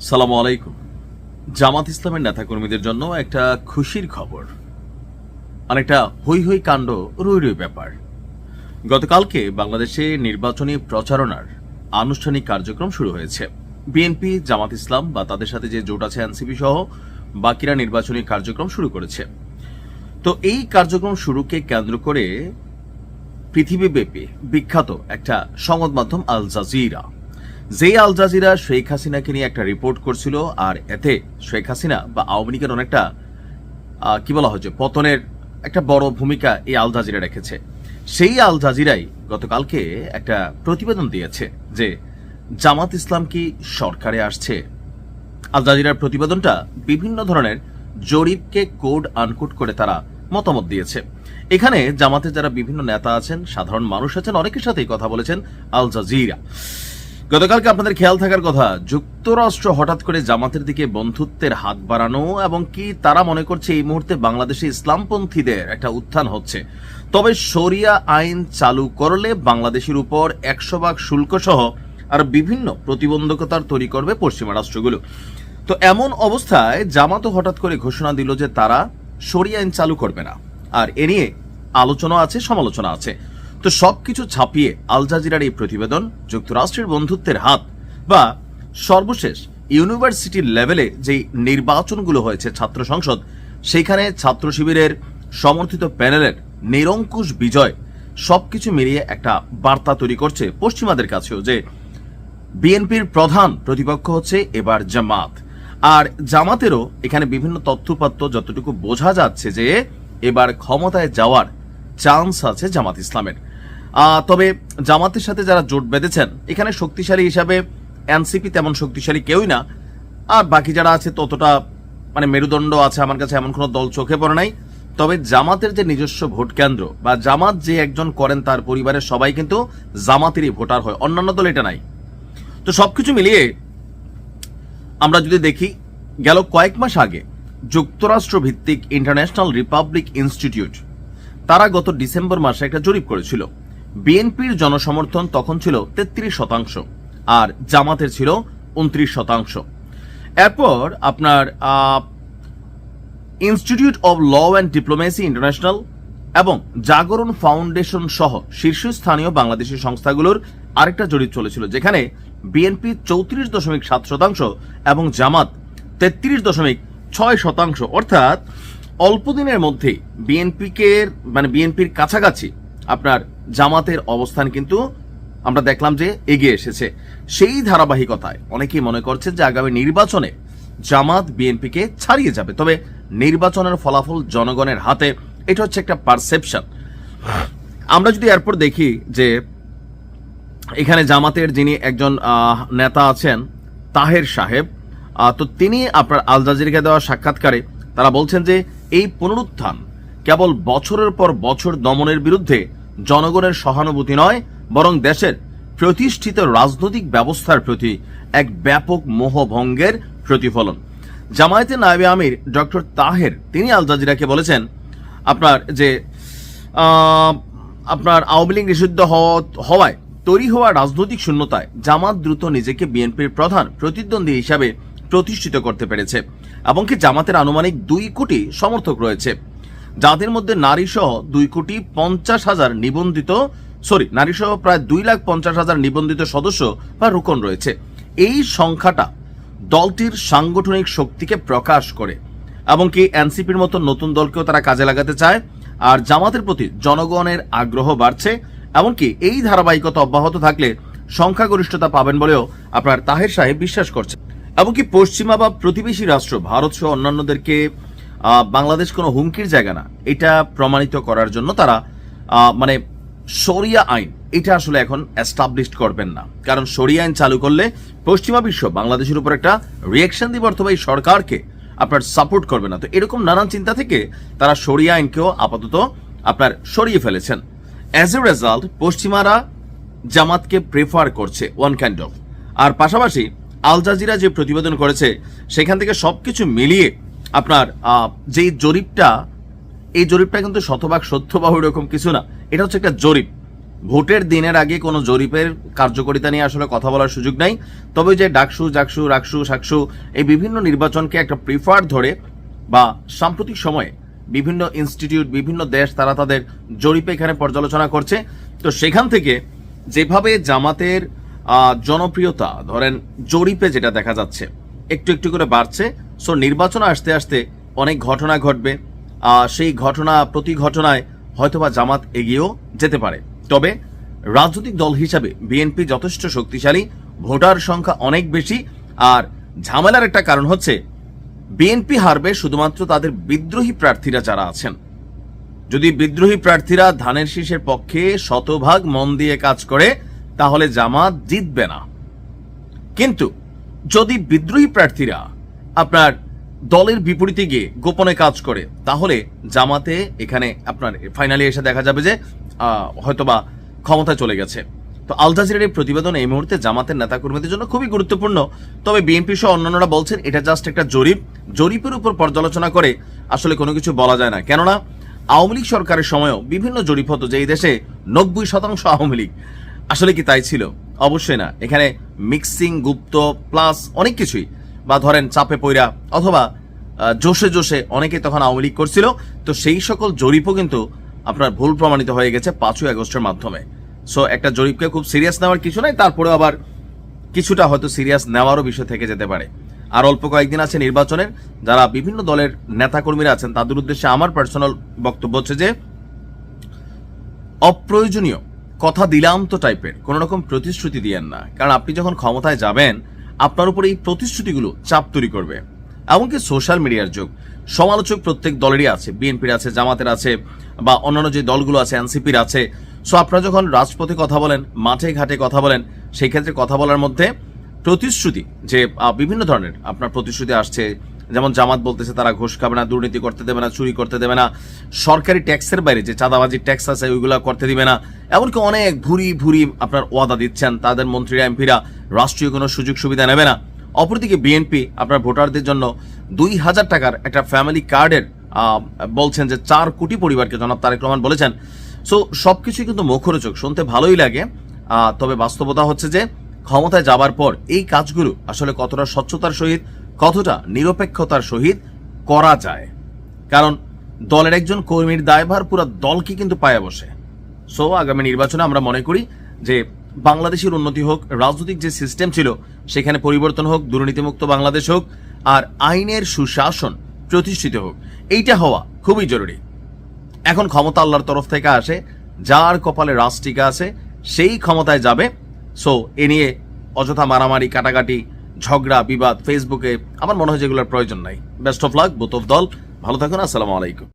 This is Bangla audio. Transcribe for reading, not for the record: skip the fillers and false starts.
সালামু আলাইকুম। জামাত ইসলামের নেতাকর্মীদের জন্য একটা খুশির খবর, অনেকটা হই হই কাণ্ড, রই রই ব্যাপার। গতকালকে বাংলাদেশে নির্বাচনী প্রচারণার আনুষ্ঠানিক কার্যক্রম শুরু হয়েছে। বিএনপি, জামাত ইসলাম বা তাদের সাথে যে জোট আছে এনসিপি সহ বাকিরা নির্বাচনী কার্যক্রম শুরু করেছে। তো এই কার্যক্রম শুরুকে কেন্দ্র করে পৃথিবীব্যাপী বিখ্যাত একটা সংবাদ মাধ্যম আল জাজিরা, যেই আল জাজিরা শেখ হাসিনাকে নিয়ে একটা রিপোর্ট করছিল, আর এতে শেখ হাসিনা বা আওয়ামী লীগের অনেকটা কি বলা হচ্ছে পতনের একটা বড় ভূমিকা এই আল জাজিরা রেখেছে। সেই আল জাজিরাই গতকালকে একটা প্রতিবেদন দিয়েছে যে জামাত ইসলাম কি সরকারে আসছে। আল জাজিরার প্রতিবেদনটা বিভিন্ন ধরনের জরিপকে কোড আনকোড করে তারা মতামত দিয়েছে। এখানে জামাতের যারা বিভিন্ন নেতা আছেন, সাধারণ মানুষ আছেন, অনেকের সাথেই কথা বলেছেন আল জাজিরা। গতকালকে আপনাদের খেয়াল থাকার কথা, যুক্তরাষ্ট্র হঠাৎ করে জামাতের দিকে বন্ধুত্বের হাত বাড়ানো এবং কি তারা মনে করছে এই মুহূর্তে বাংলাদেশে ইসলামপন্থীদের একটা উত্থান হচ্ছে, তবে শরিয়া আইন চালু করলে বাংলাদেশের উপর 100% শুল্ক সহ আর বিভিন্ন প্রতিবন্ধকতার তৈরি করবে পশ্চিমা রাষ্ট্রগুলো। তো এমন অবস্থায় জামাতও হঠাৎ করে ঘোষণা দিল যে তারা শরিয়া আইন চালু করবে না, আর এ নিয়ে আলোচনা আছে, সমালোচনা আছে। তো সবকিছু ছাপিয়ে আল জাজিরার এই প্রতিবেদন যুক্তরাষ্ট্রের বন্ধুত্বের হাত বা সর্বশেষ ইউনিভার্সিটির লেভেলে যে নির্বাচনগুলো হয়েছে ছাত্র সংসদ, সেইখানে ছাত্র শিবিরের সমর্থিত প্যানেলের নিরঙ্কুশ বিজয়, সবকিছু মিলিয়ে একটা বার্তা তৈরি করছে পশ্চিমাদের কাছেও যে বিএনপির প্রধান প্রতিপক্ষ হচ্ছে এবার জামাত। আর জামাতেরও এখানে বিভিন্ন তথ্যপাত্র যতটুকু বোঝা যাচ্ছে যে এবার ক্ষমতায় যাওয়ার চান্স আছে জামাত ইসলামের। তবে জামাতের সাথে যারা জোট বেঁধেছেন এখানে শক্তিশালী হিসাবে এনসিপি তেমন শক্তিশালী কেউই না, আর বাকি যারা আছে ততটা মেরুদণ্ড আছে আমার কাছে এমন কোনো দল চোখে পড়ে নাই। তবে জামাতের যে নিজস্ব ভোট কেন্দ্র বা জামাত যে একজন করেন তার পরিবারের সবাই কিন্তু জামাতেরই ভোটার হয়, অন্যান্য দল এটা নাই। তো সবকিছু মিলিয়ে আমরা যদি দেখি, গেল কয়েক মাস আগে যুক্তরাষ্ট্র ভিত্তিক ইন্টারন্যাশনাল রিপাবলিক ইনস্টিটিউট তারা গত ডিসেম্বর মাসে একটা জরিপ করেছিল। বিএনপির জনসমর্থন তখন ছিল 33%, আর জামাতের ছিল 29%। এরপর আপনার Institute of Law and Diplomacy International এবং জাগরণ ফাউন্ডেশন সহ শীর্ষস্থানীয় বাংলাদেশি সংস্থাগুলোর আরেকটা জরিপ চলেছিল, যেখানে বিএনপি 34.7% এবং জামাত 33.6%। অর্থাৎ অল্প দিনের মধ্যে বিএনপির কাছাকাছি আপনার জামাতের অবস্থান কিন্তু আমরা দেখলাম যে এগিয়ে এসেছে। সেই ধারাবাহিকতায় অনেকেই মনে করছে যে আগামী নির্বাচনে জামাত বিএনপিকে ছাড়িয়ে যাবে। তবে নির্বাচনের ফলাফল জনগণের হাতে, এটা হচ্ছে একটা পারসেপশন। আমরা যদি এরপর দেখি যে এখানে জামাতের যিনি একজন নেতা আছেন তাহের সাহেব, তো তিনি আপনার আল জাজিরাকে দেওয়া সাক্ষাৎকারে তারা বলছেন যে এই পুনরুত্থান কেবল বছরের পর বছর দমনের বিরুদ্ধে জনগণের সহানুভূতি নয়, বরং দেশের প্রতিষ্ঠিত রাজনৈতিক ব্যবস্থার প্রতি এক ব্যাপক মোহভঙ্গের প্রতিফলন। জামায়াতের নায়েবে আমির ডক্টর তাহের তিনি আল জাজিরাকে বলেছেন আপনার আওয়ামী লীগ নিষিদ্ধ হওয়ায় তৈরি হওয়া রাজনৈতিক শূন্যতায় জামাত দ্রুত নিজেকে বিএনপির প্রধান প্রতিদ্বন্দ্বী হিসাবে প্রতিষ্ঠিত করতে পেরেছে, এবং কি জামাতের আনুমানিক 2 কোটি সমর্থক রয়েছে, যাদের মধ্যে নারীসহ 2,50,000 প্রায় 2,50,000 নিবন্ধিত সদস্য বা রুকন রয়েছে। এই সংখ্যাটা দলটির সাংগঠনিক শক্তিকে প্রকাশ করে, এবং কি এনসিপির মতো নতুন দলকেও তারা কাজে লাগাতে চায়। আর জামাতের প্রতি জনগণের আগ্রহ বাড়ছে, এমনকি এই ধারাবাহিকতা অব্যাহত থাকলে সংখ্যাগরিষ্ঠতা পাবেন বলেও আপনার তাহের সাহেব বিশ্বাস করছেন। এমনকি পশ্চিমা বা প্রতিবেশী রাষ্ট্র ভারত সহ অন্যান্যদেরকে বাংলাদেশ কোনো হুমকির জায়গা না, এটা প্রমাণিত করার জন্য তারা শরিয়া আইন এটা আসলে এখন এস্টাবলিশড করবেন না, কারণ শরিয়া আইন চালু করলে পশ্চিমা বিশ্ব বাংলাদেশের উপর একটা রিয়াকশন দিবে, অথবা এই সরকারকে আপনার সাপোর্ট করবে না। তো এরকম নানান চিন্তা থেকে তারা শরিয়া আইনকেও আপাতত আপনার সরিয়ে ফেলেছেন। অ্যাজ এ রেজাল্ট পশ্চিমারা জামাতকে প্রেফার করছে ওয়ান কাইন্ড অফ। আর পাশাপাশি আল জাজিরা যে প্রতিবেদন করেছে সেখান থেকে সবকিছু মিলিয়ে আপনার যে জরিপটা, এই জরিপটা কিন্তু শতভাগ সত্য বা ওইরকম কিছু না, এটা হচ্ছে একটা জরিপ। ভোটের দিনের আগে কোনো জরিপের কার্যকারিতা নিয়ে আসলে কথা বলার সুযোগ নাই। তবে যে ডাকসু, জাকসু, রাকসু, সাকসু এই বিভিন্ন নির্বাচনকে একটা প্রিফার ধরে বা সাম্প্রতিক সময়ে বিভিন্ন ইনস্টিটিউট, বিভিন্ন দেশ তারা তাদের জরিপে এখানে পর্যালোচনা করছে। তো সেখান থেকে যেভাবে জামাতের জনপ্রিয়তা ধরেন জরিপে যেটা দেখা যাচ্ছে একটু একটু করে বাড়ছে। সো নির্বাচন আসতে আসতে অনেক ঘটনা ঘটবে, সেই ঘটনা প্রতি ঘটনায় হয়তোবা জামাত এগিয়েও যেতে পারে। তবে রাজনৈতিক দল হিসাবে বিএনপি যথেষ্ট শক্তিশালী, ভোটার সংখ্যা অনেক বেশি। আর ঝামেলার একটা কারণ হচ্ছে বিএনপি হারবে শুধুমাত্র তাদের বিদ্রোহী প্রার্থীরা যারা আছেন। যদি বিদ্রোহী প্রার্থীরা ধানের শীষের পক্ষে শতভাগ মন দিয়ে কাজ করে তাহলে জামাত জিতবে না। কিন্তু যদি বিদ্রোহী প্রার্থীরা আপনার দলের বিপরীতে গিয়ে গোপনে কাজ করে তাহলে জামাতে এখানে আপনার ফাইনালি এসে দেখা যাবে যে হয়তোবা ক্ষমতায় চলে গেছে। তো আল জাজিরার এই প্রতিবেদন এই মুহূর্তে জামাতের নেতাকর্মীদের জন্য খুবই গুরুত্বপূর্ণ। তবে বিএনপি সহ অন্যান্যরা বলছেন এটা জাস্ট একটা জরিপের উপর পর্যালোচনা করে আসলে কোনো কিছু বলা যায় না। কেননা আওয়ামী লীগ সরকারের সময়ও বিভিন্ন জরিপ হতো যে এই দেশে 90% আওয়ামী লীগ। আসলে কি তাই ছিল? অবশ্যই না। এখানে মিক্সিং, গুপ্ত প্লাস অনেক কিছুই, বা ধরেন চাপে পইরা অথবা জোশে জোশে অনেকে তখন আওয়ামী লীগ করছিল। তো সেই সকল জরিপও কিন্তু আপনার ভুল প্রমাণিত হয়ে গেছে 5ই আগস্টের মাধ্যমে। সো একটা জরিপকে খুব সিরিয়াস নেওয়ার কিছু নাই, তারপরে আবার কিছুটা হয়তো সিরিয়াস নেওয়ারও বিষয় থেকে যেতে পারে। আর অল্প কয়েকদিন আছে নির্বাচনের। যারা বিভিন্ন দলের নেতাকর্মীরা আছেন তাদের উদ্দেশ্যে আমার পার্সোনাল বক্তব্য হচ্ছে যে অপ্রয়োজনীয় কথা দিলাম তো টাইপের কোন রকম প্রতিশ্রুতি দিয়েন না। কারণ আপনি যখন ক্ষমতায় যাবেন আপনার উপর এই প্রতিশ্রুতিগুলো চাপ তৈরি করবে। এমনকি সোশ্যাল মিডিয়ার যুগ, সমালোচক প্রত্যেক দলেরই আছে, বিএনপির আছে, জামাতের আছে, বা অন্যান্য যে দলগুলো আছে এনসিপির আছে। সো আপনারা যখন রাজপথে কথা বলেন, মাঠে ঘাটে কথা বলেন, সেই ক্ষেত্রে কথা বলার মধ্যে প্রতিশ্রুতি যে বিভিন্ন ধরনের আপনার প্রতিশ্রুতি আসছে, যেমন জামাত বলতেছে তারা ঘুষ খাবে না, দুর্নীতি করতে দেবে না, চুরি করতে দেবে না, সরকারি ট্যাক্সের বাইরে যে চাঁদাবাজির ট্যাক্স আছে ওইগুলো করতে দিবে না। এমনকি অনেক ভুরি ভুরি আপনার ওয়াদা দিচ্ছেন তাদের মন্ত্রীরা, এমপিরা, রাষ্ট্রীয় কোনো সুযোগ সুবিধা নেবে না। অপরদিকে বিএনপি আপনার ভোটারদের জন্য 2000 টাকার একটা ফ্যামিলি কার্ডের বলছেন যে 4 কোটি পরিবারকে জনাব তারেক রহমান বলেছেন। সো সবকিছুই কিন্তু মুখরোচক, শুনতে ভালোই লাগে। তবে বাস্তবতা হচ্ছে যে ক্ষমতায় যাবার পর এই কাজগুলো আসলে কতটা স্বচ্ছতার সহিত, কতটা নিরপেক্ষতার সহিত করা যায়। কারণ দলের একজন কর্মীর দায়ভার পুরো দলকে কিন্তু পায়ে বসে। সো আগামী নির্বাচনে আমরা মনে করি যে বাংলাদেশের উন্নতি হোক, রাজনৈতিক যে সিস্টেম ছিল সেখানে পরিবর্তন হোক, দুর্নীতিমুক্ত বাংলাদেশ হোক, আর আইনের সুশাসন প্রতিষ্ঠিত হোক। এইটা হওয়া খুবই জরুরি। এখন ক্ষমতা আল্লাহর তরফ থেকে আসে, যার কপালে রাষ্ট্রিকা আছে সেই ক্ষমতায় যাবে। সো এ নিয়ে অযথা মারামারি, কাটাকাটি, ঝগড়া, বিবাদ ফেসবুকে আমার মনে হয় যেগুলোর প্রয়োজন নাই। Best of luck both of দল। ভালো থাকুন। আসসালামু আলাইকুম।